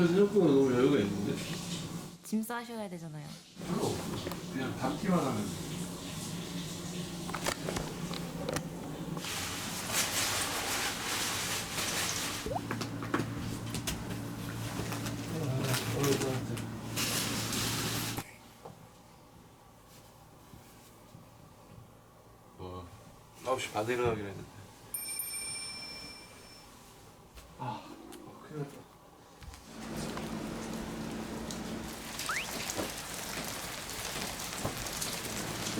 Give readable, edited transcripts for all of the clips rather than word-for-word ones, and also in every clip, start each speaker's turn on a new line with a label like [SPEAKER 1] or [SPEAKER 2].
[SPEAKER 1] 생각보다 너무 여유가 있는데?
[SPEAKER 2] 짐 싸셔야 되잖아요.
[SPEAKER 1] 별로 없어. 그냥 담기만 하면 돼. 뭐 9시 반에 일어나기로 했는데. 큰일 났다.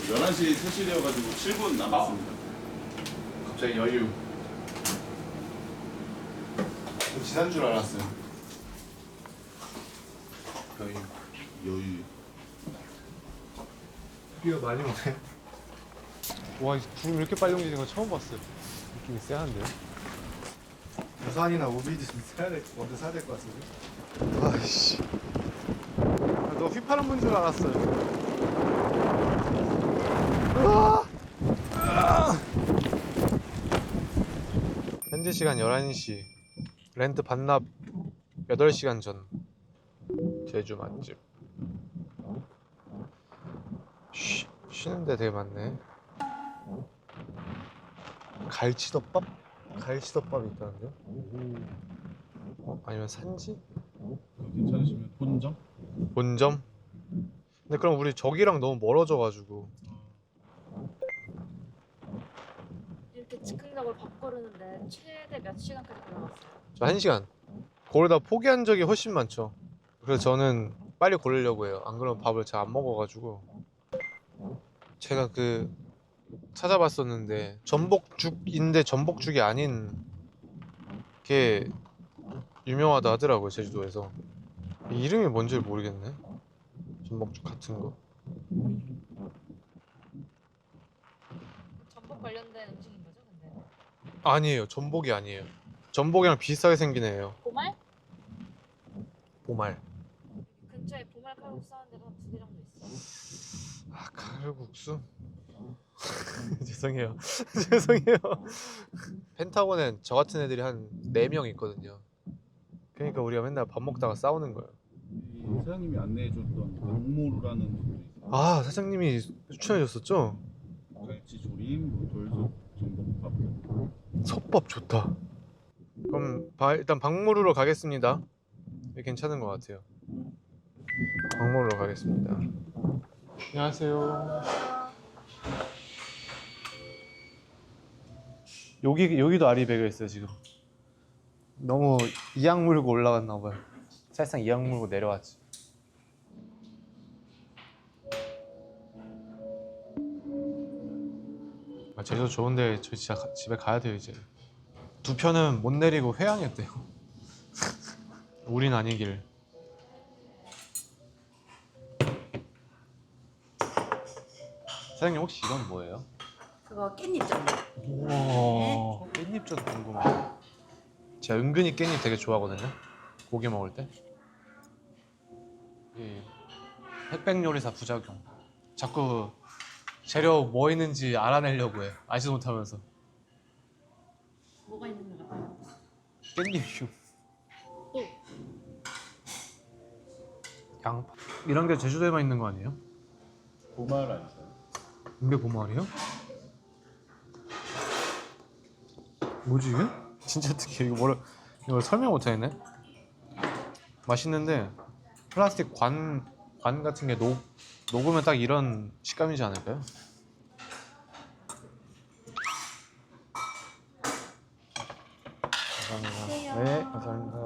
[SPEAKER 1] 11시 퇴실이어가지고 7분 남았습니다. 갑자기 여유. 지난 줄 알았어요. 여유.
[SPEAKER 3] 비가 많이 오네. 와, 구름 이렇게 빨리 옮기는 거 처음 봤어요. 느낌이 쎄한데요?
[SPEAKER 4] 우산이나 우비도 좀 먼저 사야 될 것 같은데.
[SPEAKER 3] 아이씨. 너 휘파람 분 줄 알았어요. 으아! 현재 시간 11시. 렌트 반납 8시간 전. 제주 맛집. 쉬는 데 되게 많네. 갈치덮밥? 갈치덮밥이 있다는데요? 아니면 산지?
[SPEAKER 1] 괜찮으시면 본점?
[SPEAKER 3] 본점? 근데 그럼 우리 저기랑 너무 멀어져가지고.
[SPEAKER 2] 이렇게 즉흥적으로 밥 고르는데 최대 몇 시간까지 걸어갔어요?
[SPEAKER 3] 저 1시간. 고르다 포기한 적이 훨씬 많죠. 그래서 저는 빨리 고르려고 해요. 안 그러면 밥을 잘 안 먹어가지고. 제가 찾아봤었는데 전복죽인데 전복죽이 아닌 게 유명하다 하더라고요, 제주도에서. 이름이 뭔지 모르겠네. 전복죽 같은 거.
[SPEAKER 2] 전복 관련된 음식인 거죠, 근데?
[SPEAKER 3] 아니에요, 전복이 아니에요. 전복이랑 비슷하게 생긴 애예요.
[SPEAKER 2] 보말?
[SPEAKER 3] 보말.
[SPEAKER 2] 근처에 보말 칼국수 하는 데가 한 2개 정도 있어.
[SPEAKER 3] 아, 칼국수? 죄송해요. 죄송해요. 펜타곤엔 저 같은 애들이 한 4명 있거든요. 그러니까 우리가 맨날 밥 먹다가 싸우는 거예요.
[SPEAKER 1] 이 사장님이 안내해줬던 박모루라는 분이 있어요.
[SPEAKER 3] 아, 사장님이 추천해줬었죠?
[SPEAKER 1] 갈치조림, 뭐 돌솥, 전복밥.
[SPEAKER 3] 솥밥 좋다. 그럼 일단 박무르로 가겠습니다. 이게 괜찮은 것 같아요. 박무르로 가겠습니다. 안녕하세요. 여기도 아리배가 있어요 지금. 너무 이악 물고 올라갔나 봐요. 사실상 이악 물고 내려왔지. 제주도 좋은데 저 진짜 집에 가야 돼요 이제. 두 편은 못 내리고 회항했대요. 우린 아니길. 사장님 혹시 이건 뭐예요?
[SPEAKER 5] 그거 깻잎전.
[SPEAKER 3] 우와, 깻잎전 궁금해. 제가 은근히 깻잎 되게 좋아하거든요. 고기 먹을 때. 이 흑백요리사 부작용. 자꾸 재료 뭐 있는지 알아내려고 해. 알지도 못하면서.
[SPEAKER 5] 뭐가 있는 거 같아요?
[SPEAKER 3] 깻잎.
[SPEAKER 5] 또
[SPEAKER 3] 양파. 이런 게 제주도에만 있는 거 아니에요?
[SPEAKER 1] 보말 아니세요?
[SPEAKER 3] 이게 보말이에요? 뭐지 이게? 진짜 특이해. 이걸 설명 못하겠네. 맛있는데 플라스틱 관 같은 게 녹으면 딱 이런 식감이지 않을까요? 감사합니다. 네, 감사합니다.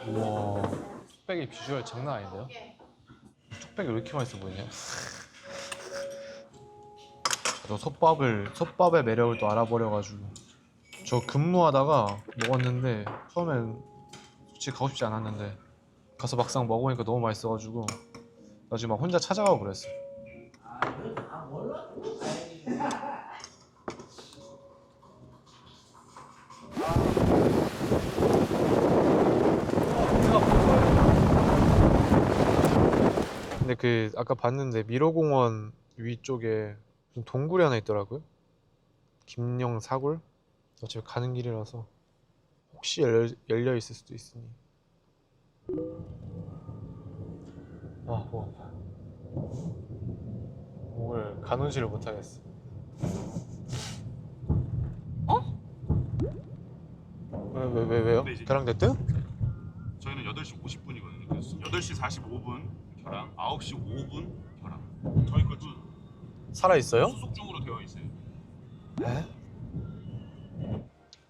[SPEAKER 3] 우와, 뚝배기 비주얼 장난 아닌데요? 뚝배기 왜 이렇게 맛있어 보이냐? 저 솥밥의 매력을 또 알아버려가지고 저 근무하다가 먹었는데 처음엔 솔직히 가고 싶지 않았는데 가서 막상 먹으니까 너무 맛있어가지고 나 지금 막 혼자 찾아가고 그랬어. 근데 아까 봤는데 미로공원 위쪽에 무슨 동굴이 하나 있더라고요. 김영 사굴? 어차피 가는 길이라서 혹시 열려 있을 수도 있으니. 아, 뭐 목을 가누지를 못하겠어. 왜요?
[SPEAKER 1] 네, 이제-
[SPEAKER 3] 결항됐대요?
[SPEAKER 1] 저희는 8시 50분이거든요. 그래서 8시 45분 결항, 9시 5분 결항. 저희 것도
[SPEAKER 3] 살아 있어요?
[SPEAKER 1] 수속 중으로 되어 있어요.
[SPEAKER 3] 에?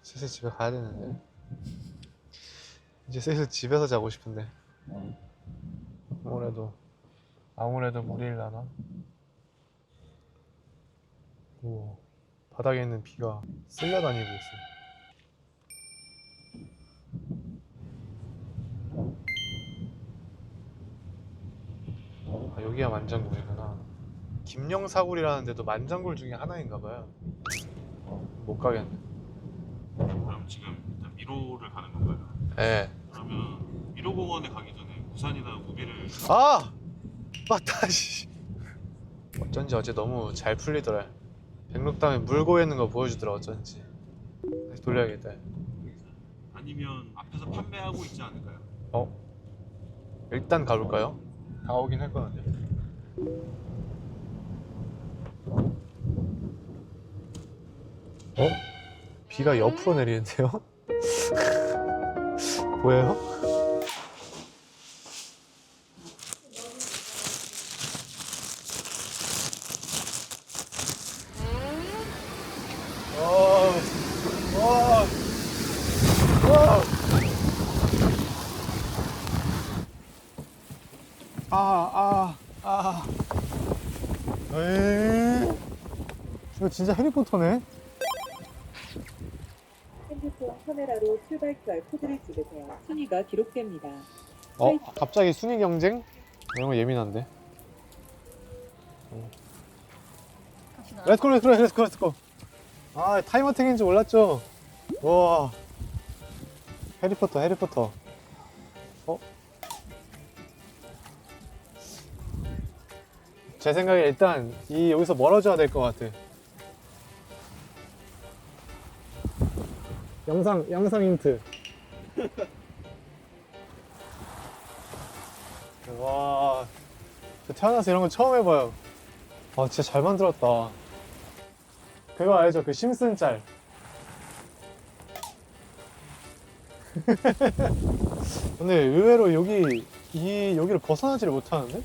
[SPEAKER 3] 슬슬 집에 가야 되는데. 이제 슬슬 집에서 자고 싶은데. 아무래도 무리일라나? 오, 바닥에 있는 비가 쓸려다니고 있어. 아, 여기가 만장굴이구나. 김영사굴이라는 데도 만장굴 중에 하나인가 봐요. 못 가겠네.
[SPEAKER 1] 그럼 지금 일단 미로를 가는 건가요?
[SPEAKER 3] 예.
[SPEAKER 1] 그러면 미로공원에 가기 전에 부산이나 우비를
[SPEAKER 3] 아! 맞다, 씨. 어쩐지 어제 너무 잘 풀리더라. 백록담에 물 고이는 거 보여주더라, 어쩐지. 다시 돌려야겠다.
[SPEAKER 1] 아니면 앞에서 판매하고 있지 않을까요?
[SPEAKER 3] 일단 가볼까요? 다 오긴 했거든요. 비가 옆으로 내리는데요? 보여요? 이거 진짜 해리포터네?
[SPEAKER 6] 핸드폰 카메라로 출발절 코드를 찍으세요. 순위가 기록됩니다.
[SPEAKER 3] 갑자기 순위 경쟁? 이런 거 예민한데.
[SPEAKER 2] 갑시다.
[SPEAKER 3] 렛츠고. 아, 타임 어택인지 몰랐죠? 와. 해리포터. 제 생각에 일단 여기서 멀어져야 될 것 같아. 영상 힌트. 와, 저 태어나서 이런 거 처음 해봐요. 아, 진짜 잘 만들었다. 그거 알죠? 그 심슨 짤. 근데 의외로 여기를 벗어나지를 못하는데?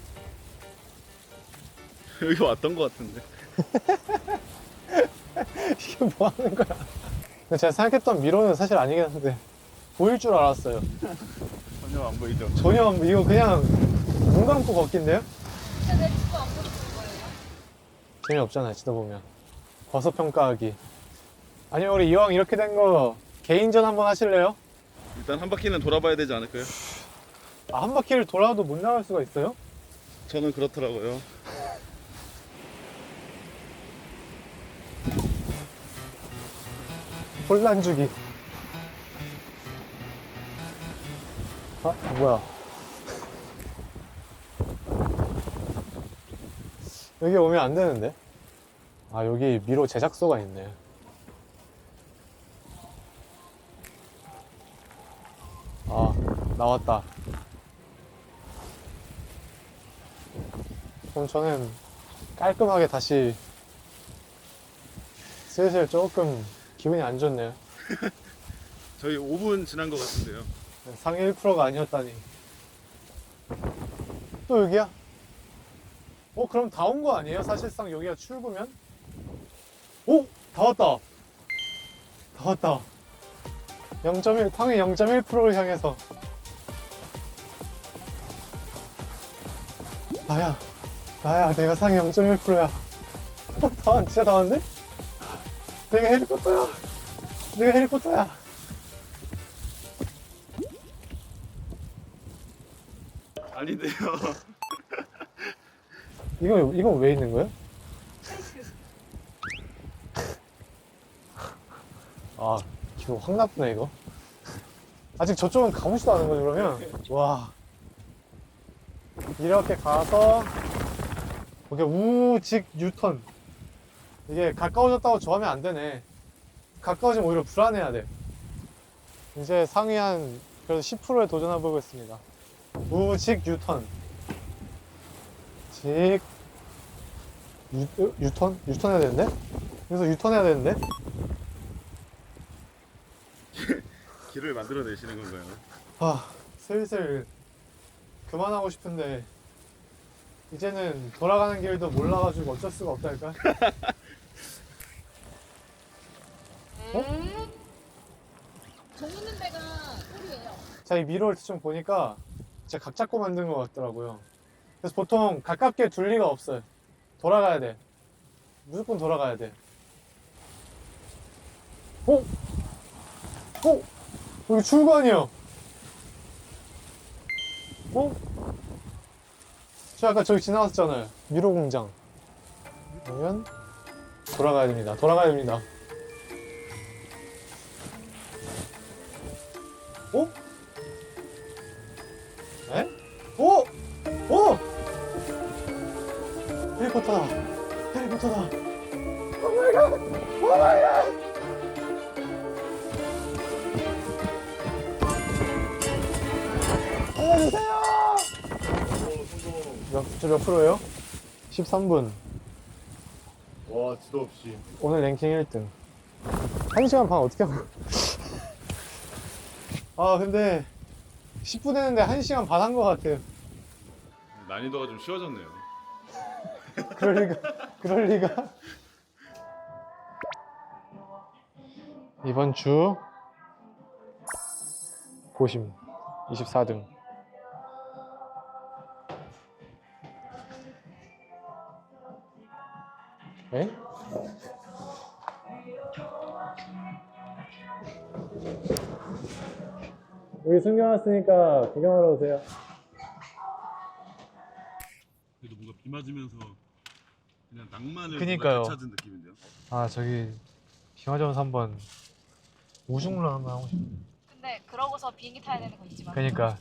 [SPEAKER 1] 여기 왔던 것 같은데.
[SPEAKER 3] 이게 뭐 하는 거야? 근데 제가 생각했던 미로는 사실 아니긴 한데 보일 줄 알았어요.
[SPEAKER 1] 전혀 안 보이죠?
[SPEAKER 3] 전혀 이거 그냥 눈 감고 걷긴데요?
[SPEAKER 2] 근데 왜 지도 안 보는 거예요?
[SPEAKER 3] 재미없잖아요, 지도 보면. 과소평가하기. 아니면 우리 이왕 이렇게 된 거 개인전 한번 하실래요?
[SPEAKER 1] 일단 한 바퀴는 돌아봐야 되지 않을까요?
[SPEAKER 3] 아, 한 바퀴를 돌아도 못 나갈 수가 있어요?
[SPEAKER 1] 저는 그렇더라고요.
[SPEAKER 3] 혼란 주기. 아, 뭐야. 여기 오면 안 되는데? 아, 여기 미로 제작소가 있네. 아, 나왔다. 그럼 저는 깔끔하게 다시 슬슬 조금 기분이 안 좋네요.
[SPEAKER 1] 저희 5분 지난 것 같은데요.
[SPEAKER 3] 상위 1%가 아니었다니. 또 여기야? 그럼 다 온 거 아니에요? 사실상 여기가 출구면? 오! 다 왔다! 다 왔다. 0.1, 상위 0.1%를 향해서. 나야, 내가 상위 0.1%야. 진짜 다 왔는데? 내가 헬리콥터야.
[SPEAKER 1] 아닌데요.
[SPEAKER 3] 이건 왜 있는 거야? 아, 기분 확 나쁘네, 이거. 아직 저쪽은 가보지도 않은 거지, 그러면? 와. 이렇게 가서, 이렇게 우직 유턴. 이게 가까워졌다고 좋아하면 안 되네. 가까워지면 오히려 불안해야 돼. 이제 상위 한 그래도 10%에 도전해 보겠습니다. 우직 유턴. 직 유턴? 유턴 해야 되는데? 그래서 유턴 해야 되는데?
[SPEAKER 1] 길을 만들어내시는 건가요?
[SPEAKER 3] 아, 슬슬 그만하고 싶은데 이제는 돌아가는 길도 몰라가지고 어쩔 수가 없달까?
[SPEAKER 5] 종 있는 데가 꿀이에요.
[SPEAKER 3] 자, 이 미러를 대충 보니까 진짜 각 잡고 만든 것 같더라고요. 그래서 보통 가깝게 둘 리가 없어요. 돌아가야 돼. 무조건 돌아가야 돼. 어? 어? 여기 출구아니야. 어? 저 아까 저기 지나갔잖아요. 미로 공장. 그러면 돌아가야 됩니다. 돌아가야 됩니다. 어? 에? 오! 오! 해리포터다. 해리포터다. 오 마이 갓! 오 마이 갓! 알려주세요! 몇 프로예요? 13분.
[SPEAKER 4] 와 지도 없이.
[SPEAKER 3] 오늘 랭킹 1등. 1시간 반 어떻게 하고. 아, 근데 10분 했는데 1시간 반 한 것 같아요.
[SPEAKER 1] 난이도가 좀 쉬워졌네요.
[SPEAKER 3] 그럴 리가, 그럴 리가. 이번 주 고심 24등. 에? 여기 숨겨놨으니까 구경하러 오세요.
[SPEAKER 1] 그래도 뭔가 비 맞으면서 그냥 낭만을
[SPEAKER 3] 그니까요.
[SPEAKER 1] 뭔가 되찾은 느낌인데요.
[SPEAKER 3] 아, 저기 빙하점에서 한번 우중물 한번 하고 싶네.
[SPEAKER 2] 근데 그러고서 비행기 타야 되는 거 잊지 마.
[SPEAKER 3] 그니까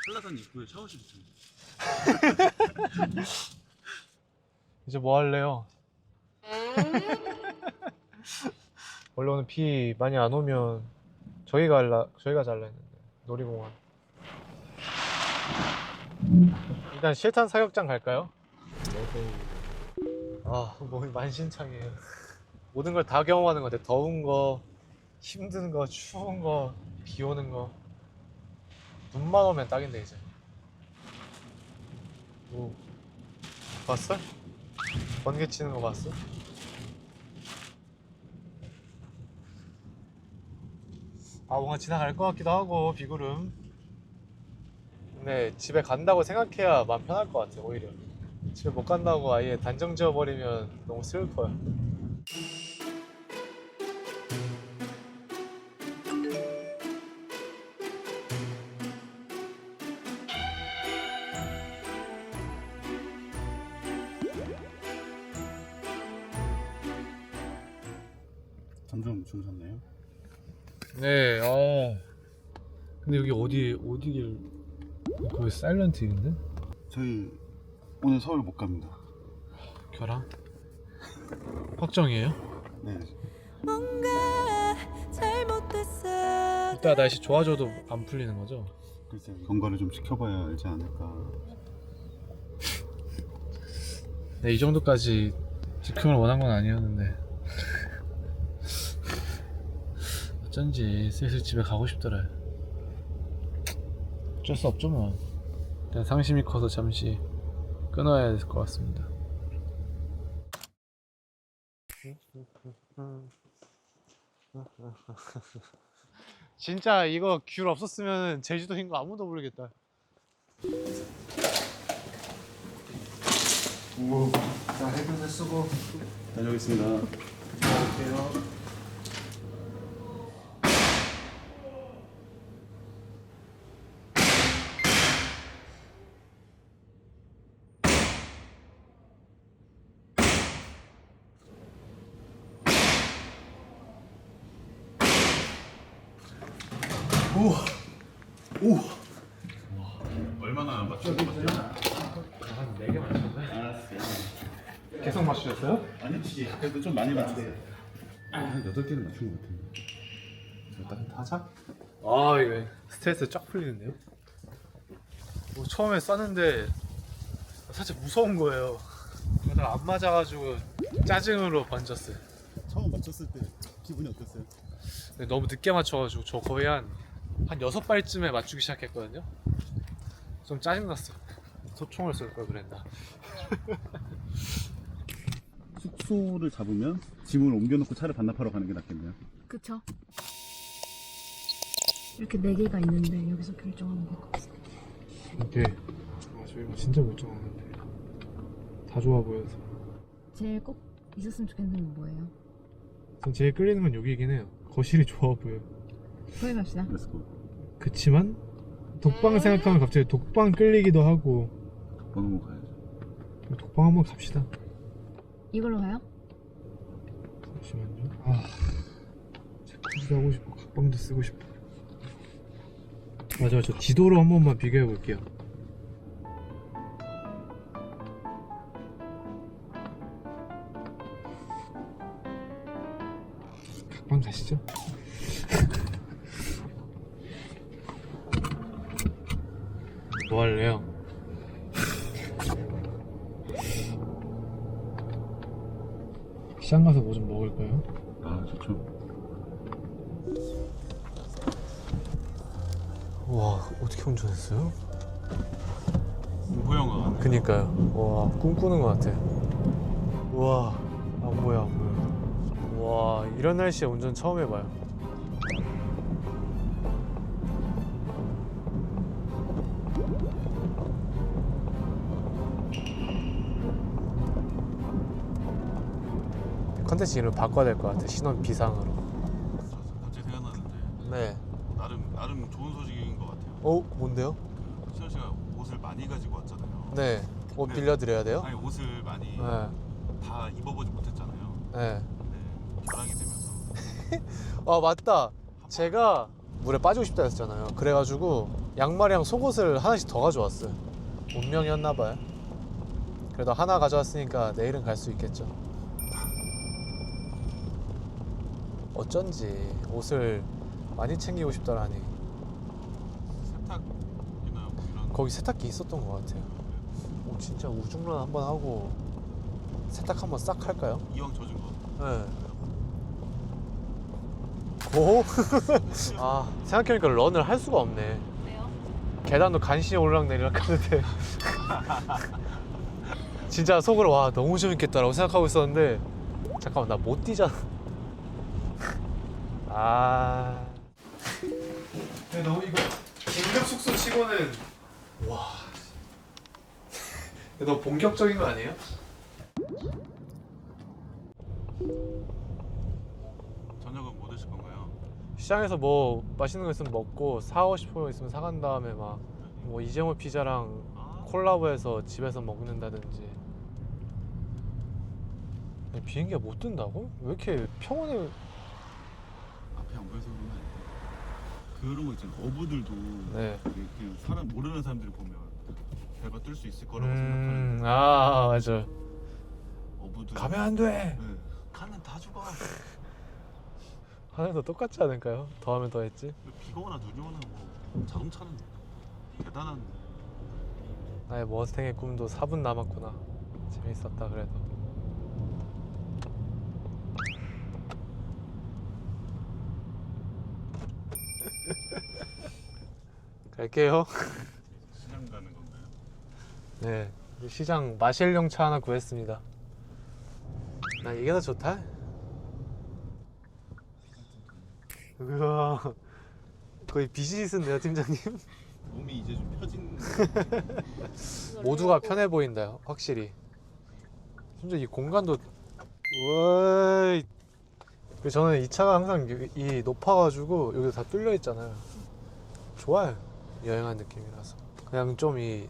[SPEAKER 1] 한라산 입구에 샤워실 있습니다.
[SPEAKER 3] 이제 뭐 할래요? 원래 오늘 비 많이 안 오면 저희가 잘라 했는데 놀이공원. 일단 실탄 사격장 갈까요? 아, 뭐 만신창이에요. 모든 걸 다 경험하는 것 같아. 더운 거, 힘든 거, 추운 거, 비 오는 거. 눈만 오면 딱인데 이제. 오, 봤어? 번개 치는 거 봤어? 아, 뭔가 지나갈 것 같기도 하고 비구름. 근데 집에 간다고 생각해야 마음 편할 것 같아. 오히려 집에 못 간다고 아예 단정 지어버리면 너무 슬퍼요.
[SPEAKER 1] 점점 주무셨나요?
[SPEAKER 3] 네, 아. 근데 여기 어디길? 거기 사일런트인데?
[SPEAKER 1] 저희 오늘 서울 못 갑니다.
[SPEAKER 3] 결항? 확정이에요?
[SPEAKER 1] 네.
[SPEAKER 3] 이따 날씨 좋아져도 안 풀리는 거죠?
[SPEAKER 1] 글쎄 경과를 좀 지켜봐야 알지 않을까.
[SPEAKER 3] 네, 이 정도까지 지킴을 원한 건 아니었는데 어쩐지 슬슬 집에 가고 싶더라. 어쩔 수 없죠 뭐. 일단 상심이 커서 잠시 끊어야 될 것 같습니다. 진짜 이거 귤 없었으면 제주도인 거 아무도 모르겠다.
[SPEAKER 4] 오, 자 해변에 쓰고
[SPEAKER 1] 다녀오겠습니다.
[SPEAKER 4] 올게요.
[SPEAKER 1] 얼마나 맞추셨어요?
[SPEAKER 3] 한 4개 맞췄네. 계속 맞추셨어요?
[SPEAKER 1] 아니 그래도 좀 많이 맞췄어요. 한 8개는 맞춘 것 같은데.
[SPEAKER 4] 타자?
[SPEAKER 3] 아 이거 스트레스 쫙 풀리는데요? 처음에 쐈는데 살짝 무서운 거예요. 그러다가 안 맞아가지고 짜증으로 번졌어요.
[SPEAKER 7] 처음 맞췄을 때 기분이 어땠어요?
[SPEAKER 3] 근데 너무 늦게 맞춰가지고 저 거의 한 6발쯤에 맞추기 시작했거든요. 좀 짜증났어요. 소총을 쏠 걸 그랬나.
[SPEAKER 7] 숙소를 잡으면 짐을 옮겨놓고 차를 반납하러 가는 게 낫겠네요.
[SPEAKER 2] 그쵸? 이렇게 4개가 있는데 여기서 결정하면 될 것 같아요.
[SPEAKER 3] 이게 저희 뭐 진짜 못 정하는데 다 좋아 보여서.
[SPEAKER 2] 제일 꼭 있었으면 좋겠는 건 뭐예요?
[SPEAKER 3] 전 제일 끌리는 건 여기긴 해요. 거실이 좋아 보여.
[SPEAKER 2] 거기 갑시다.
[SPEAKER 7] 렛츠고.
[SPEAKER 3] 그치만 독방 생각하면 갑자기 독방 끌리기도 하고.
[SPEAKER 7] 독방 한번 가야죠.
[SPEAKER 3] 독방 한번 갑시다.
[SPEAKER 2] 이걸로 가요?
[SPEAKER 3] 잠시만요. 제쿠지도 하고 싶고 각방도 쓰고 싶어. 맞아, 저 지도로 한 번만 비교해 볼게요. 각방 가시죠. 뭐 할래요? 시장 가서 뭐 좀 먹을까요?
[SPEAKER 7] 아 좋죠.
[SPEAKER 3] 와, 어떻게 운전했어요?
[SPEAKER 1] 공포영화 같네.
[SPEAKER 3] 그니까요. 와, 꿈꾸는 것 같아. 와, 안 보여, 안 보여. 와, 이런 날씨에 운전 처음 해봐요. 컨텐츠 이름 바꿔야 될 것 같아. 신혼 비상으로.
[SPEAKER 1] 갑자기 생각나는데
[SPEAKER 3] 네.
[SPEAKER 1] 나름 좋은 소식인 것 같아요.
[SPEAKER 3] 뭔데요?
[SPEAKER 1] 신원 씨가 옷을 많이 가지고 왔잖아요.
[SPEAKER 3] 네. 옷
[SPEAKER 1] 네.
[SPEAKER 3] 빌려드려야 돼요?
[SPEAKER 1] 아니 옷을 많이
[SPEAKER 3] 네.
[SPEAKER 1] 다 입어보지 못했잖아요.
[SPEAKER 3] 네.
[SPEAKER 1] 근데 결항이 되면서
[SPEAKER 3] 아, 맞다. 제가 물에 빠지고 싶다 했잖아요. 그래가지고 양말이랑 속옷을 하나씩 더 가져왔어요. 운명이었나봐요. 그래도 하나 가져왔으니까 내일은 갈 수 있겠죠. 어쩐지 옷을 많이 챙기고 싶더라니.
[SPEAKER 1] 세탁이나 뭐 이런
[SPEAKER 3] 거기 세탁기 있었던 것 같아요. 진짜 우중란 한번 하고 세탁 한번 싹 할까요?
[SPEAKER 1] 이왕 젖은 거.
[SPEAKER 3] 네. 고? 아, 생각해보니까 런을 할 수가 없네.
[SPEAKER 2] 왜요?
[SPEAKER 3] 계단도 간신히 오르락내리락 하는데 진짜 속으로 와 너무 재밌겠다라고 생각하고 있었는데 잠깐만 나 못 뛰잖아. 근데 너무 이거 긴급 숙소 치고는 와 너무 본격적인 거 아니에요?
[SPEAKER 1] 저녁은 뭐 드실 건가요?
[SPEAKER 3] 시장에서 뭐 맛있는 거 있으면 먹고 사고 싶은 거 있으면 사간 다음에 막 뭐 이재모 피자랑 콜라보해서 집에서 먹는다든지. 아니, 비행기가 못 뜬다고? 왜 이렇게 평온해?
[SPEAKER 7] 앞에 안 보여서 그런 거 아니에요? 그런 거 있잖아요. 어부들도
[SPEAKER 3] 네.
[SPEAKER 7] 그냥 사람 모르는 사람들이 보면
[SPEAKER 1] 배가 뜰 수 있을 거라고 생각하는데
[SPEAKER 3] 아 맞아.
[SPEAKER 1] 어부들
[SPEAKER 3] 가면 안 돼.
[SPEAKER 1] 네. 가면 다 죽어.
[SPEAKER 3] 하늘도 똑같지 않을까요? 더하면 더했지.
[SPEAKER 1] 비가 오나 눈이 오나 뭐 자동차는 대단한.
[SPEAKER 3] 나의 머스탱의 꿈도 4분 남았구나. 재밌었다 그래도. 갈게요.
[SPEAKER 1] 시장 가는 건가요?
[SPEAKER 3] 네, 시장 마실용 차 하나 구했습니다. 나 이게 더 좋다. 우와, 거의 비즈니스인데요, 팀장님?
[SPEAKER 7] 몸이 이제 좀 펴진.
[SPEAKER 3] 모두가 편해 보인다, 확실히. 심지어 이 공간도, 우와. 그리고 저는 이 차가 항상 이 높아가지고 여기 다 뚫려 있잖아요. 좋아요, 여행한 느낌이라서. 그냥 좀 이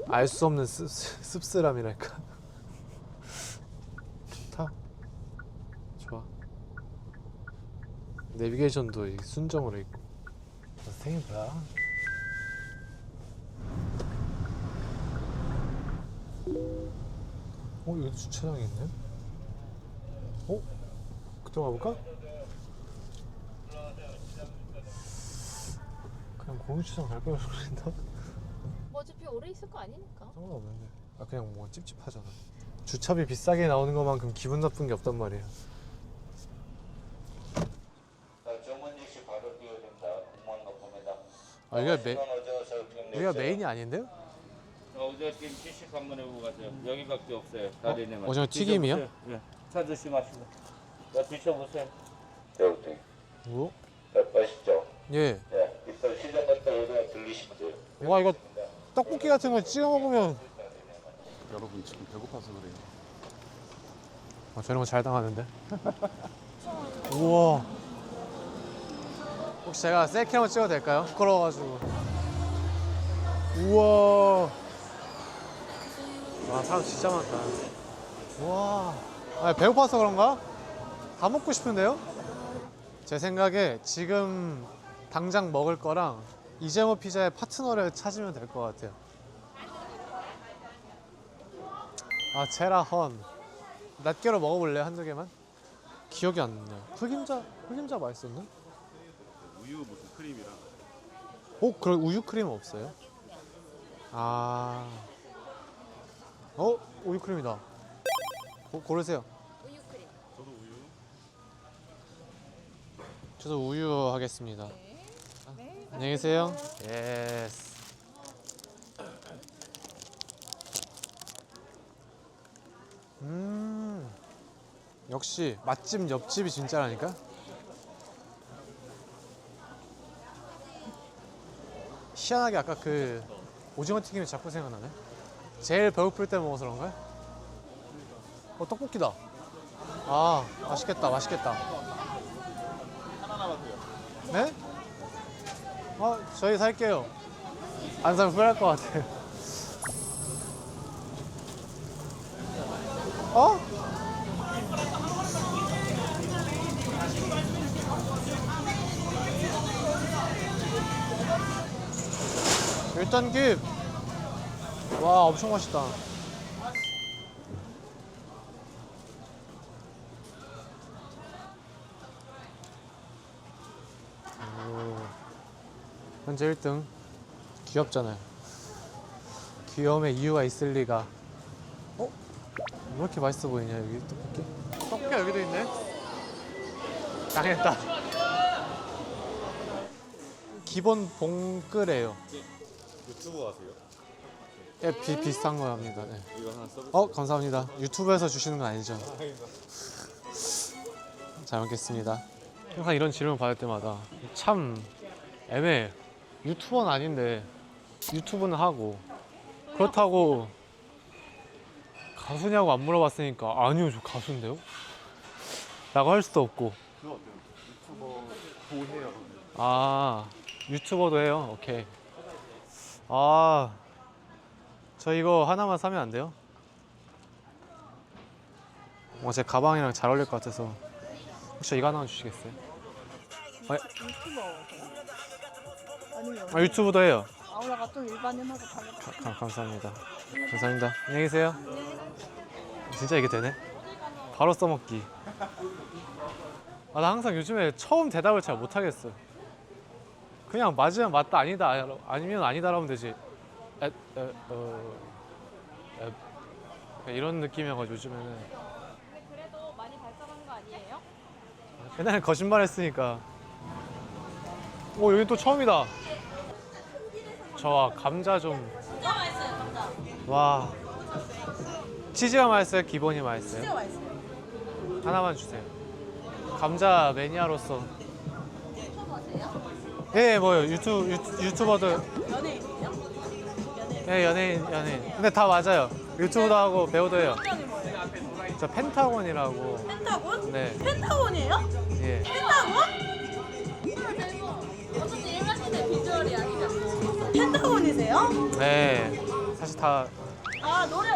[SPEAKER 3] 알 수 없는 씁쓸함이랄까. 좋다. 좋아. 내비게이션도 이 순정으로 있고. 생이 뭐야? 여기 주차장이 있네? 그쪽 가볼까? 공유주차장 갈 거라고 그랬나?
[SPEAKER 2] 뭐 어차피 오래 있을 거 아니니까.
[SPEAKER 3] 상관없는데. 아 그냥 뭐 찝찝하잖아. 주차비 비싸게 나오는 것만큼 기분 나쁜 게 없단 말이야.
[SPEAKER 8] 정원직 씨 바로 뛰어야 됩니다. 공무원 높습니다.
[SPEAKER 3] 아 여기가 메인이 아닌데요?
[SPEAKER 8] 오징어 튀김 시식 한번 해보고 가세요. 여기밖에 없어요. 다리네만.
[SPEAKER 3] 오징어 튀김이요?
[SPEAKER 8] 예. 차 드시 마시고. 자 드셔보세요. 배우팅.
[SPEAKER 3] 뭐?
[SPEAKER 8] 맛있죠?
[SPEAKER 3] 예.
[SPEAKER 8] 예. 이따 시장 갔다 오다가 들리시면 돼요.
[SPEAKER 3] 와 이거 떡볶이 같은 거 찍어 먹으면
[SPEAKER 7] 여러분 지금 배고파서 그래요.
[SPEAKER 3] 저런 거 잘 당하는데. 우와. 혹시 제가 셀카 한번 찍어도 될까요? 부끄러워가지고. 우와. 와 사람 진짜 많다. 우와. 아, 배고파서 그런가? 다 먹고 싶은데요? 제 생각에 지금 당장 먹을 거랑 이재모 피자의 파트너를 찾으면 될 것 같아요. 아 제라헌. 낱개로 먹어볼래 한두 개만? 기억이 안 나요. 흑임자 맛있었나?
[SPEAKER 1] 우유 무슨 크림이랑
[SPEAKER 3] 그럼 우유 크림 없어요? 아, 우유 크림이다. 고르세요.
[SPEAKER 2] 우유 크림.
[SPEAKER 1] 저도 우유.
[SPEAKER 3] 저도 우유 하겠습니다. 안녕히 계세요. 예스. 역시 맛집 옆집이 진짜라니까. 희한하게 아까 그 오징어 튀김이 자꾸 생각나네. 제일 배고플 때 먹어서 그런가? 떡볶이다. 아 맛있겠다 맛있겠다.
[SPEAKER 1] 하나 남았어요.
[SPEAKER 3] 네? 저희 살게요. 안 사면 후회할 것 같아요. 일단 와 엄청 맛있다. 현재 1등. 귀엽잖아요. 귀여움에 이유가 있을 리가. 왜 이렇게 맛있어 보이냐 여기 떡볶이? 떡볶이가 여기도 있네. 당했다. 기본 봉끄래요.
[SPEAKER 1] 유튜브 하세요?
[SPEAKER 3] 예, 비슷한 거 합니다. 네.
[SPEAKER 1] 이거 하나 써볼게요.
[SPEAKER 3] 감사합니다. 유튜브에서 주시는 건 아니죠? 잘 먹겠습니다. 항상 이런 질문 받을 때마다 참 애매해. 유튜버는 아닌데 유튜브는 하고 그렇다고 가수냐고 안 물어봤으니까 아니요 저 가수인데요? 라고 할 수도 없고.
[SPEAKER 1] 그거 어때요? 유튜버 보해요.
[SPEAKER 3] 아 유튜버도 해요? 오케이. 저 이거 하나만 사면 안 돼요? 제 가방이랑 잘 어울릴 것 같아서. 혹시 이거 하나만 주시겠어요?
[SPEAKER 5] 아니면
[SPEAKER 3] 유튜브도 해요.
[SPEAKER 5] 아우라가 좀 일반인하고 다르다.
[SPEAKER 3] 감사합니다. 감사합니다. 안녕히 계세요. 진짜 이게 되네? 바로 써먹기. 나 항상 요즘에 처음 대답을 잘 못하겠어. 그냥 맞으면 맞다, 아니다, 아니면 아니다라면 되지. 이런 느낌이어가지고 요즘에는.
[SPEAKER 2] 근데 그래도 많이 발전한 거 아니에요?
[SPEAKER 3] 옛날에 거짓말했으니까. 여기 또 처음이다. 저와 감자 좀.
[SPEAKER 5] 진짜 맛있어요, 감자.
[SPEAKER 3] 와. 치즈가 맛있어요? 기본이 맛있어요?
[SPEAKER 5] 진짜 맛있어요.
[SPEAKER 3] 하나만 주세요. 감자 매니아로서.
[SPEAKER 5] 유튜브 하세요?
[SPEAKER 3] 예, 뭐요? 유튜버도.
[SPEAKER 5] 연예인이에요?
[SPEAKER 3] 예, 연예인. 근데 다 맞아요. 유튜브도 하고 배우도 해요.
[SPEAKER 5] 분명히 뭐예요?
[SPEAKER 3] 저 펜타곤이라고.
[SPEAKER 5] 펜타곤?
[SPEAKER 3] 네.
[SPEAKER 5] 펜타곤이에요?
[SPEAKER 3] 예.
[SPEAKER 5] 펜타곤?
[SPEAKER 2] 어쩐지 일반인의 비주얼이 아니죠.
[SPEAKER 5] 펜타곤이세요?
[SPEAKER 3] 네. 사실 다
[SPEAKER 5] 아 노래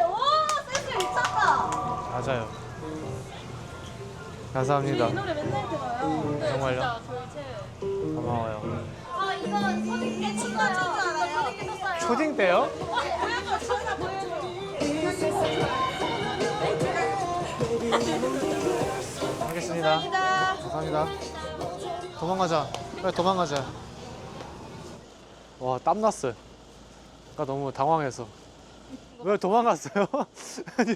[SPEAKER 5] 센스 미쳤다.
[SPEAKER 3] 맞아요. 감사합니다.
[SPEAKER 5] 이 노래 맨날 들어요.
[SPEAKER 3] 정말요?
[SPEAKER 2] 진짜 저희 제.
[SPEAKER 3] 고마워요.
[SPEAKER 2] 이거 초딩 때 쳤어요. 초딩 때 쳤어요.
[SPEAKER 3] 초딩 때요?
[SPEAKER 5] 보여줘, 진짜 보여줘.
[SPEAKER 3] 알겠습니다. 감사합니다. 도망가자. 빨리 도망가자. 와, 땀났어요. 아까 너무 당황해서. 왜 도망갔어요? 아니.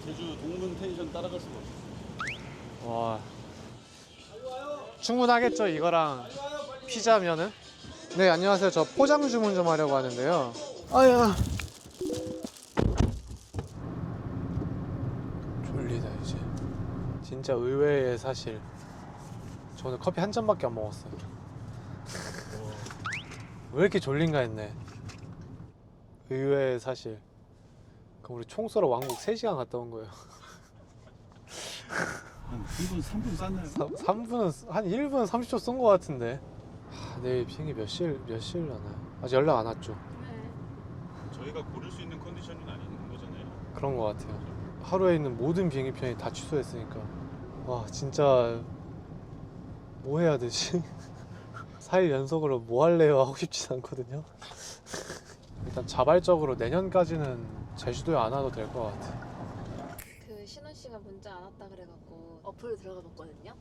[SPEAKER 7] 제주 동문 텐션 따라갈 수가 없어.
[SPEAKER 3] 와. 충분하겠죠, 이거랑 피자면은? 네, 안녕하세요. 저 포장 주문 좀 하려고 하는데요. 아야. 졸리다, 이제. 진짜 의외의 사실. 저는 커피 한 잔밖에 안 먹었어요. 왜 이렇게 졸린가 했네. 의외의 사실. 그럼 우리 총 쏘러 왕복 3시간 갔다 온 거예요.
[SPEAKER 7] 한 3분, 3분 쌌나요?
[SPEAKER 3] 3분, 한 1분 30초 쏜 거 같은데. 내일 비행기 몇 시에 나나요? 아직 연락 안 왔죠?
[SPEAKER 2] 네.
[SPEAKER 1] 저희가 고를 수 있는 컨디션은 아닌 거잖아요.
[SPEAKER 3] 그런 거 같아요. 하루에 있는 모든 비행기 편이 다 취소했으니까. 와, 진짜 뭐 해야 되지? 4일 연속으로 뭐 할래요? 하고 싶진 않거든요. 일단 자발적으로 내년까지는 제주도에 안 와도 될 것 같아.
[SPEAKER 2] 그 신원 씨가 문자 안 왔다 그래갖고 어플을 들어가 봤거든요.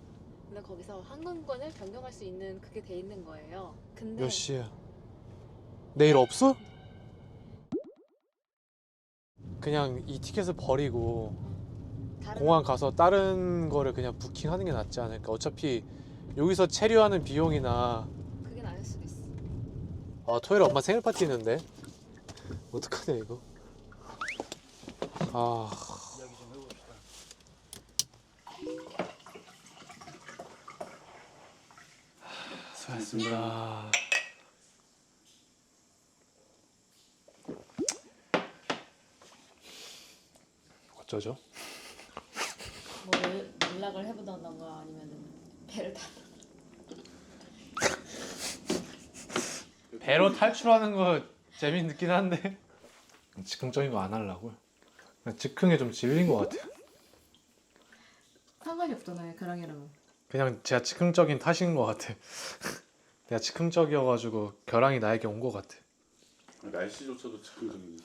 [SPEAKER 2] 근데 거기서 항공권을 변경할 수 있는 그게 돼 있는 거예요. 근데
[SPEAKER 3] 몇 시야? 내일 없어? 그냥 이 티켓을 버리고
[SPEAKER 2] 다른
[SPEAKER 3] 공항 가서 다른 거를 그냥 부킹하는 게 낫지 않을까. 어차피 여기서 체류하는 비용이나.
[SPEAKER 2] 그게 나을 수도 있어.
[SPEAKER 3] 아, 토요일에 엄마 생일 파티 있는데 어떡하냐 이거. 아,
[SPEAKER 7] 이야기 좀 해봅시다.
[SPEAKER 3] 수고하셨습니다. 어쩌죠?
[SPEAKER 2] 뭐 연락을 해보던가 아니면 배를 타.
[SPEAKER 3] 배로 탈출하는 거 재밌긴 한데 즉흥적인 거 안 하려고요. 그냥 즉흥에 좀 질린 것 같아요.
[SPEAKER 2] 상관이 없잖아요, 그랑이랑은.
[SPEAKER 3] 그냥 제가 즉흥적인 탓인 것 같아. 내가 즉흥적이어가지고 결항이 나에게 온 것 같아.
[SPEAKER 1] 날씨조차도 즉흥적이네.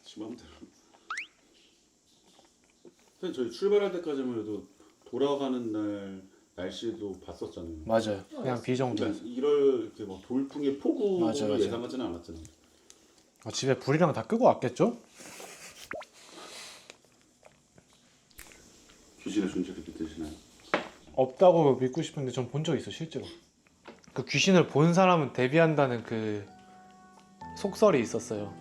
[SPEAKER 1] 지 맘대로.
[SPEAKER 7] 사실 저희 출발할 때까지만 해도 돌아가는 날 날씨도 봤었잖아요.
[SPEAKER 3] 맞아요. 그냥 비 정도.
[SPEAKER 7] 그러니까 이럴 이렇게 뭐 돌풍의 폭우를
[SPEAKER 3] 맞아요.
[SPEAKER 7] 예상하지는 않았잖아요.
[SPEAKER 3] 집에 불이랑 다 끄고 왔겠죠?
[SPEAKER 7] 귀신의 존재를 믿으시나요?
[SPEAKER 3] 없다고 믿고 싶은데 전 본 적 있어, 실제로. 그 귀신을 본 사람은 데뷔한다는 그 속설이 있었어요.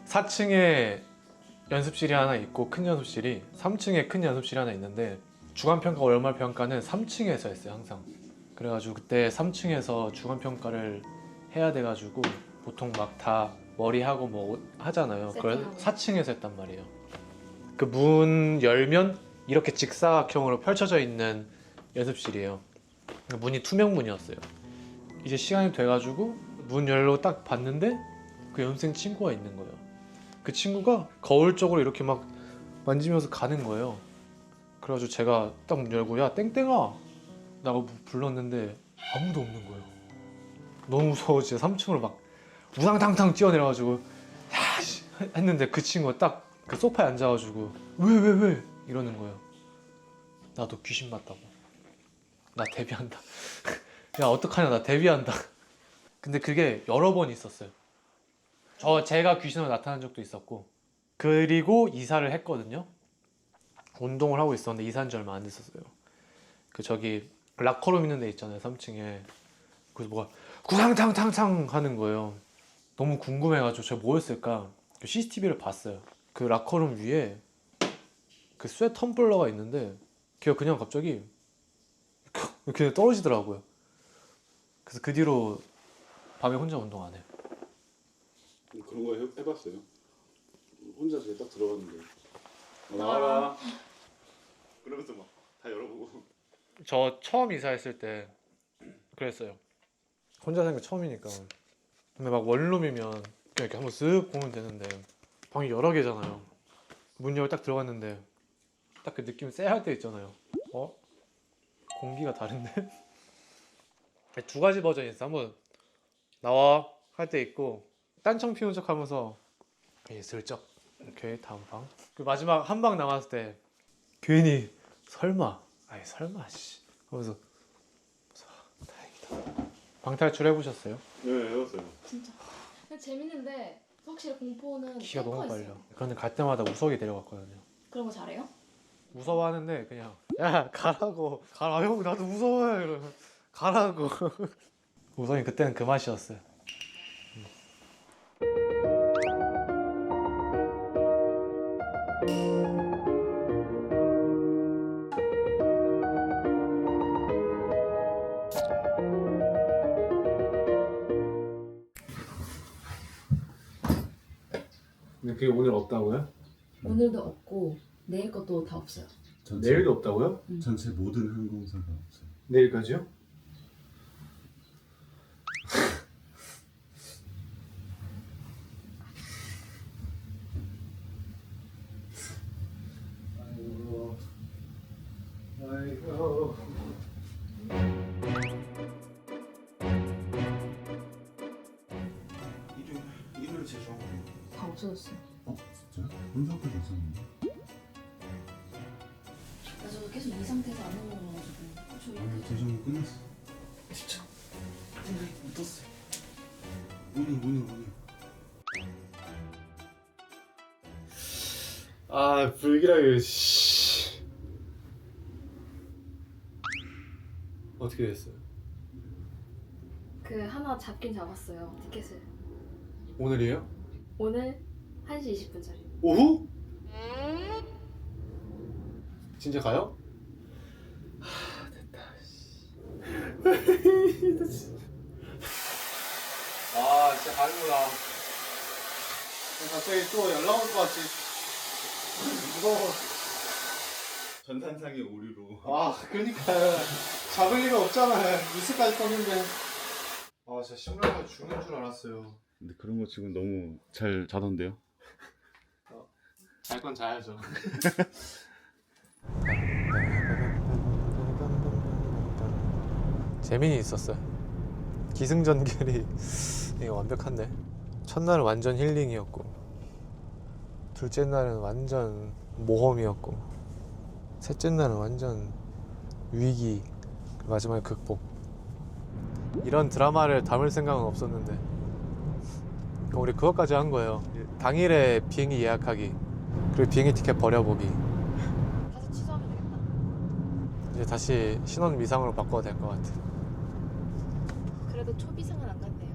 [SPEAKER 3] 4층에 연습실이 하나 있고 큰 연습실이 3층에 큰 연습실이 하나 있는데 주간평가 월말평가는 3층에서 했어요, 항상. 그래가지고 그때 3층에서 주간평가를 해야 돼가지고 보통 막 다 머리하고 뭐 하잖아요. 그걸
[SPEAKER 2] 세팅하고.
[SPEAKER 3] 4층에서 했단 말이에요. 그 문 열면 이렇게 직사각형으로 펼쳐져 있는 연습실이에요. 문이 투명문이었어요. 이제 시간이 돼가지고 문 열로 딱 봤는데 그 연습생 친구가 있는 거예요. 그 친구가 거울 쪽으로 이렇게 막 만지면서 가는 거예요. 그래가지고 제가 딱 문 열고 야 땡땡아 라고 불렀는데 아무도 없는 거예요. 너무 무서워. 진짜 3층으로 막 우당탕탕 뛰어내려가지고 야 씨 했는데 그 친구가 딱 그 소파에 앉아가지고 왜 이러는 거예요. 나도 귀신 봤다고. 나 데뷔한다. 야 어떡하냐, 나 데뷔한다. 근데 그게 여러 번 있었어요. 제가 귀신으로 나타난 적도 있었고, 그리고 이사를 했거든요. 운동을 하고 있었는데 이사한 지 얼마 안 됐었어요. 그 저기 락커룸 있는 데 있잖아요, 3층에. 그래서 뭐가 구상탕탕탕 하는 거예요. 너무 궁금해가지고 제가 뭐였을까 CCTV를 봤어요. 그 락커룸 위에 그 스웨트 텀블러가 있는데 걔가 그냥 갑자기 그냥 떨어지더라고요. 그래서 그 뒤로 밤에 혼자 운동 안 해요.
[SPEAKER 7] 그런 거 해봤어요? 혼자 집에 딱 들어갔는데 나와라 그러면서 막 다 열어보고.
[SPEAKER 3] 저 처음 이사했을 때 그랬어요. 혼자 사는 게 처음이니까. 근데 막 원룸이면 그냥 이렇게 한번 쓱 보면 되는데 방이 여러 개잖아요. 문 열고 딱 들어갔는데 딱 그 느낌 쎄할 때 있잖아요. 공기가 다른데? 두 가지 버전이 있어. 한번 나와 할 때 있고 딴청 피운 척 하면서 슬쩍 오케이 다음 방. 그 마지막 한 방 남았을 때 괜히 설마 씨 하면서 방탈출 해보셨어요?
[SPEAKER 7] 네, 해봤어요.
[SPEAKER 2] 진짜. 근데 재밌는데 확실히 공포는
[SPEAKER 3] 기가 너무
[SPEAKER 2] 탱커가
[SPEAKER 3] 빨려.
[SPEAKER 2] 있어요.
[SPEAKER 3] 그런데 갈 때마다 우석이 데려갔거든요.
[SPEAKER 2] 그런 거 잘해요?
[SPEAKER 3] 무서워하는데 그냥 야 가라고 가라 형 나도 무서워요 이러면 가라고. 우석이 그때는 그 맛이었어요. 근데 그게 오늘 없다고요?
[SPEAKER 2] 오늘도 없고 내일 것도 다 없어요.
[SPEAKER 3] 내일도 없다고요?
[SPEAKER 7] 전체 모든 항공사가 없어요.
[SPEAKER 3] 내일까지요?
[SPEAKER 4] 아이고. 아이고.
[SPEAKER 7] 일요일 제주하고.
[SPEAKER 2] 다 없어졌어요.
[SPEAKER 7] 진짜? 혼자까지 있었는데?
[SPEAKER 2] 그래서 계속 이 상태에서 안 넘어가가지고.
[SPEAKER 7] 아니 제주는 끝났어. 진짜? 못 떴어. 오늘.
[SPEAKER 3] 아 불길하게 씨. 어떻게 됐어요?
[SPEAKER 2] 그 하나 잡긴 잡았어요. 티켓을.
[SPEAKER 3] 오늘이에요?
[SPEAKER 2] 오늘 1시 20분짜리.
[SPEAKER 3] 오후? 진짜 가요? 아 진짜 가는구나. 갑자기 또 연락 올 것 같지. 무서워.
[SPEAKER 7] 전산상의 오류로.
[SPEAKER 3] 아 그러니까요. 잡을 리가 없잖아요. 뉴스까지 떴는데. 아 진짜 신문에서 죽는 줄 알았어요.
[SPEAKER 7] 근데 그런 거 지금 너무 잘 자던데요?
[SPEAKER 3] 잘 건 자야죠. 재민이 있었어요. 기승전결이 이거 완벽한데. 첫날은 완전 힐링이었고, 둘째 날은 완전 모험이었고, 셋째 날은 완전 위기, 마지막에 극복. 이런 드라마를 담을 생각은 없었는데 우리 그것까지 한 거예요. 당일에 비행기 예약하기, 그리고 비행기 티켓 버려보기.
[SPEAKER 2] 다시 취소하면 되겠다.
[SPEAKER 3] 이제 다시 신원 미상으로 바꿔도 될 것 같아.
[SPEAKER 2] 그래도 초비상은 안 갔네요.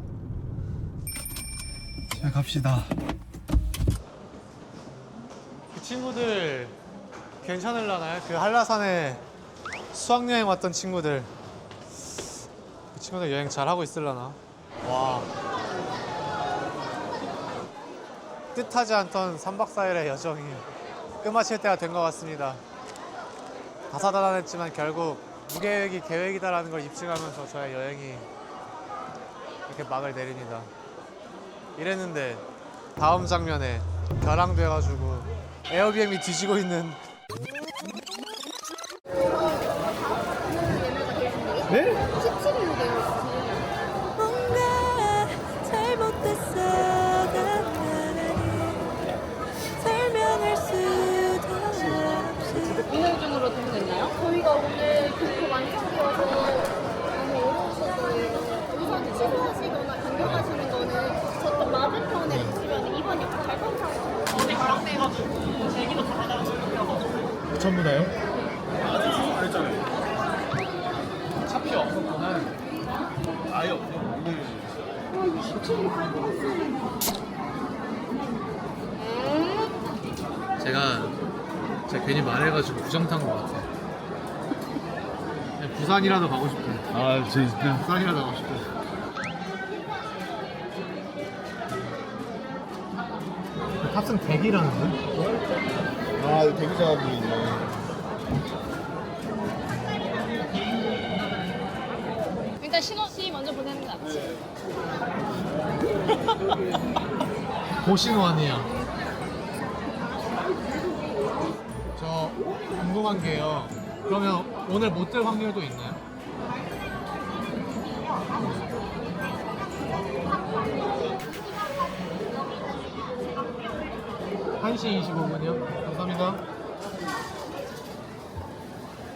[SPEAKER 4] 자 갑시다.
[SPEAKER 3] 그 친구들 괜찮을라나요? 그 한라산에 수학여행 왔던 친구들, 그 친구들 여행 잘 하고 있을라나? 와, 뜻하지 않던 3박 4일의 여정이 끝마칠 때가 된 것 같습니다. 다사다난했지만 결국 무계획이 계획이다라는 걸 입증하면서 저의 여행이 이렇게 막을 내립니다. 이랬는데 다음 장면에 결항돼가지고 에어비앤비 뒤지고 있는. 네?
[SPEAKER 2] 17일로 되어 있어요.
[SPEAKER 5] 뭔가 잘못됐어 설명할 수도 없이
[SPEAKER 2] 민혈중으로 등록했나요? 저희가 오늘 교포 완성되어서 너무 어려우셔서 우선 취소하시거나 변경하시는 거는 저쪽 맞은편에 보시면 이번 역할 발권상 어제 결항돼가지고 제기도 다 받아가지고
[SPEAKER 3] 전부 다요? 차피 없었구나. 아예 없어. 제가 괜히 말해가지고 부정 탄 것 같아. 그냥 부산이라도 가고 싶어.
[SPEAKER 7] 아 진짜.
[SPEAKER 3] 부산이라도 가고 싶어. 탑승 대기라는데?
[SPEAKER 4] 아 대기자분이 있네.
[SPEAKER 2] 일단 신호시 먼저 보내는 게 낫지.
[SPEAKER 3] 고신원이야. 저 궁금한 게요. 그러면 오늘 못 될 확률도 있나요? (1시 25분이요) 감사합니다.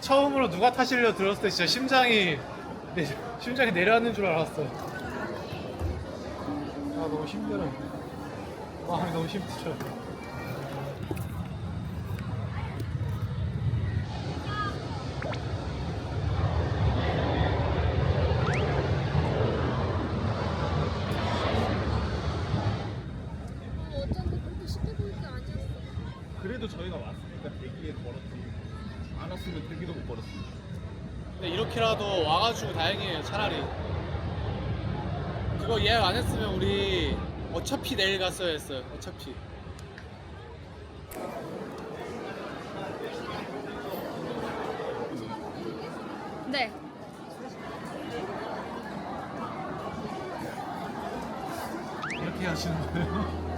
[SPEAKER 3] 처음으로 누가 타시려 들었을 때 진짜 심장이 심장이 내려앉는 줄 알았어. 아 너무 힘들어. 마음이 너무 힘들어.
[SPEAKER 2] 어쩐지 그렇게 쉽게 보일 게 아니었어.
[SPEAKER 1] 그래도 저희가 왔으니까 대기에 걸었지. 안 왔으면 대기도 못 걸었어.
[SPEAKER 3] 근데 이렇게라도 와가지고 다행이에요. 차라리. 그거 예약 안 했으면 우리 어차피 내일 갔어야 했어요. 어차피.
[SPEAKER 2] 네.
[SPEAKER 3] 이렇게 하시는 거예요?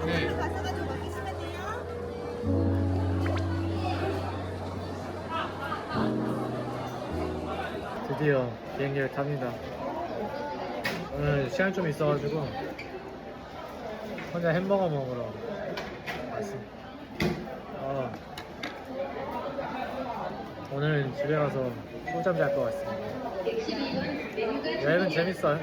[SPEAKER 3] 네.
[SPEAKER 5] 가셔가지고 맡기시면 돼요.
[SPEAKER 3] 드디어 비행기를 탑니다. 오늘 시간이 좀 있어가지고 혼자 햄버거 먹으러 왔습니다. 오늘은 집에 가서 꿀잠 잘 것 같습니다. 여행은 재밌어요.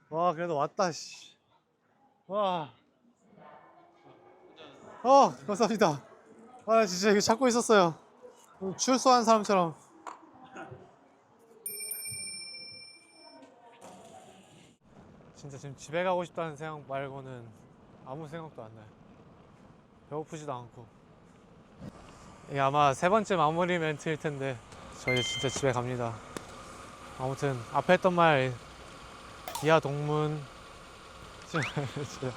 [SPEAKER 3] 와 그래도 왔다 씨. 와. 감사합니다. 아 진짜 이거 찾고 있었어요. 출소한 사람처럼. 진짜 지금 집에 가고 싶다는 생각 말고는 아무 생각도 안 나요. 배고프지도 않고. 이게 아마 세 번째 마무리 멘트일 텐데 저희 진짜 집에 갑니다. 아무튼 앞에 했던 말 이하 동문 진짜